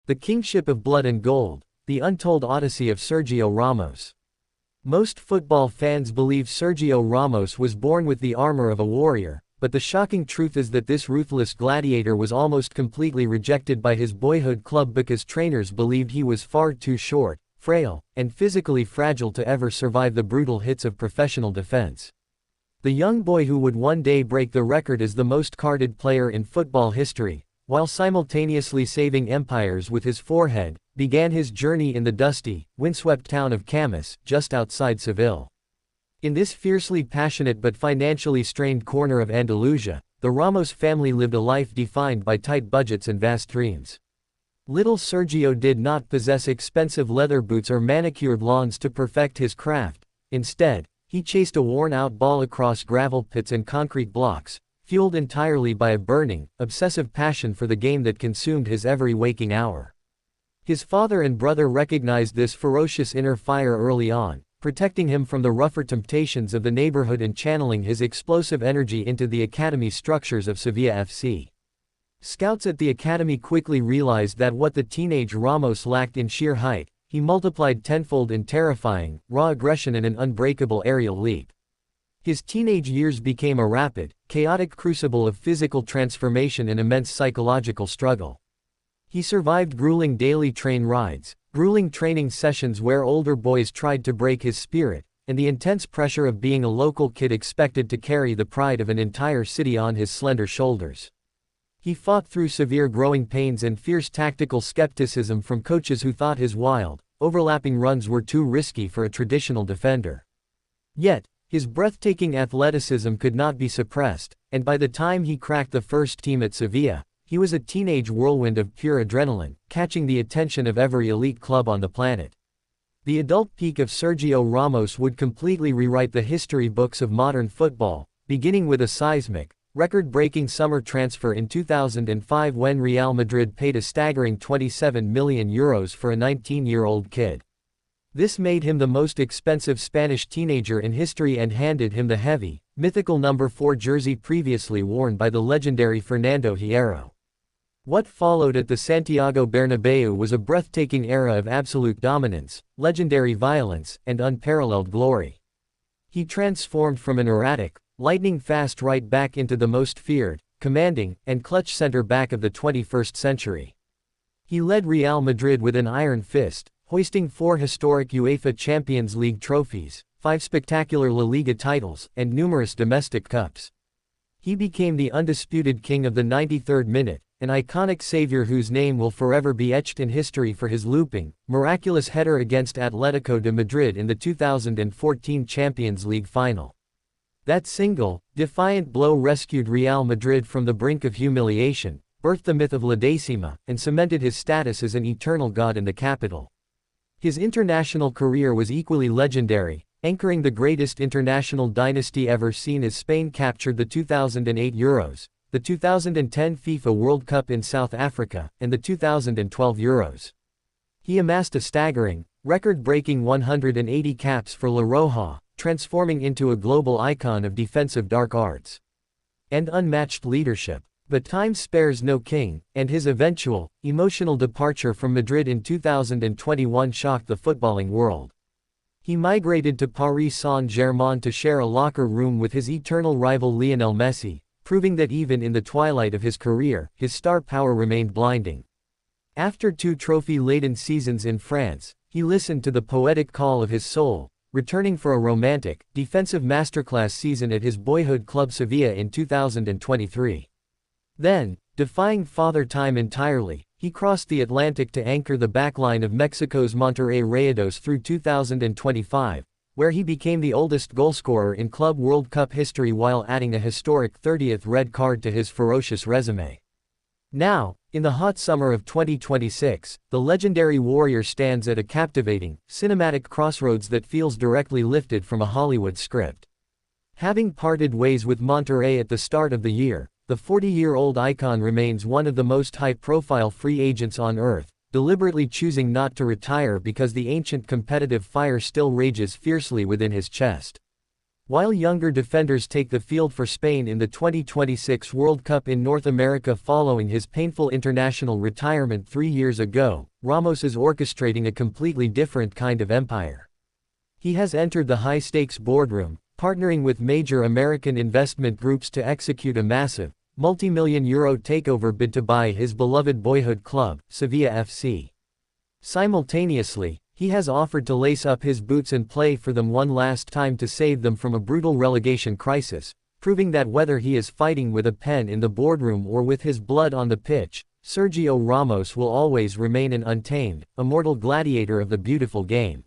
The Kingship of Blood and Gold, the untold odyssey of Sergio Ramos. Most football fans believe Sergio Ramos was born with the armor of a warrior, but the shocking truth is that this ruthless gladiator was almost completely rejected by his boyhood club because trainers believed he was far too short, frail, and physically fragile to ever survive the brutal hits of professional defense. The young boy who would one day break the record as the most carded player in football history, while simultaneously saving empires with his forehead, began his journey in the dusty, windswept town of Camas, just outside Seville. In this fiercely passionate but financially strained corner of Andalusia, the Ramos family lived a life defined by tight budgets and vast dreams. Little Sergio did not possess expensive leather boots or manicured lawns to perfect his craft. Instead, he chased a worn-out ball across gravel pits and concrete blocks, fueled entirely by a burning, obsessive passion for the game that consumed his every waking hour. His father and brother recognized this ferocious inner fire early on, protecting him from the rougher temptations of the neighborhood and channeling his explosive energy into the academy structures of Sevilla FC. Scouts at the academy quickly realized that what the teenage Ramos lacked in sheer height, he multiplied tenfold in terrifying, raw aggression and an unbreakable aerial leap. His teenage years became a rapid, chaotic crucible of physical transformation and immense psychological struggle. He survived grueling daily train rides, grueling training sessions where older boys tried to break his spirit, and the intense pressure of being a local kid expected to carry the pride of an entire city on his slender shoulders. He fought through severe growing pains and fierce tactical skepticism from coaches who thought his wild, overlapping runs were too risky for a traditional defender. Yet, his breathtaking athleticism could not be suppressed, and by the time he cracked the first team at Sevilla, he was a teenage whirlwind of pure adrenaline, catching the attention of every elite club on the planet. The adult peak of Sergio Ramos would completely rewrite the history books of modern football, beginning with a seismic, record-breaking summer transfer in 2005 when Real Madrid paid a staggering €27 million for a 19-year-old kid. This made him the most expensive Spanish teenager in history and handed him the heavy, mythical number 4 jersey previously worn by the legendary Fernando Hierro. What followed at the Santiago Bernabeu was a breathtaking era of absolute dominance, legendary violence, and unparalleled glory. He transformed from an erratic, lightning-fast right back into the most feared, commanding, and clutch center-back of the 21st century. He led Real Madrid with an iron fist, hoisting 4 historic UEFA Champions League trophies, 5 spectacular La Liga titles, and numerous domestic cups. He became the undisputed king of the 93rd minute, an iconic savior whose name will forever be etched in history for his looping, miraculous header against Atletico de Madrid in the 2014 Champions League final. That single, defiant blow rescued Real Madrid from the brink of humiliation, birthed the myth of La Decima, and cemented his status as an eternal god in the capital. His international career was equally legendary, anchoring the greatest international dynasty ever seen as Spain captured the 2008 Euros, the 2010 FIFA World Cup in South Africa, and the 2012 Euros. He amassed a staggering, record-breaking 180 caps for La Roja, transforming into a global icon of defensive dark arts and unmatched leadership. But time spares no king, and his eventual, emotional departure from Madrid in 2021 shocked the footballing world. He migrated to Paris Saint-Germain to share a locker room with his eternal rival Lionel Messi, proving that even in the twilight of his career, his star power remained blinding. After 2 trophy-laden seasons in France, he listened to the poetic call of his soul, returning for a romantic, defensive masterclass season at his boyhood club Sevilla in 2023. Then, defying father time entirely, he crossed the Atlantic to anchor the backline of Mexico's Monterrey Rayados through 2025, where he became the oldest goalscorer in Club World Cup history while adding a historic 30th red card to his ferocious resume. Now, in the hot summer of 2026, the legendary warrior stands at a captivating, cinematic crossroads that feels directly lifted from a Hollywood script. Having parted ways with Monterrey at the start of the year, the 40-year-old icon remains one of the most high-profile free agents on earth, deliberately choosing not to retire because the ancient competitive fire still rages fiercely within his chest. While younger defenders take the field for Spain in the 2026 World Cup in North America following his painful international retirement 3 years ago, Ramos is orchestrating a completely different kind of empire. He has entered the high-stakes boardroom, partnering with major American investment groups to execute a massive, multi-million euro takeover bid to buy his beloved boyhood club, Sevilla FC. Simultaneously, he has offered to lace up his boots and play for them one last time to save them from a brutal relegation crisis, proving that whether he is fighting with a pen in the boardroom or with his blood on the pitch, Sergio Ramos will always remain an untamed, immortal gladiator of the beautiful game.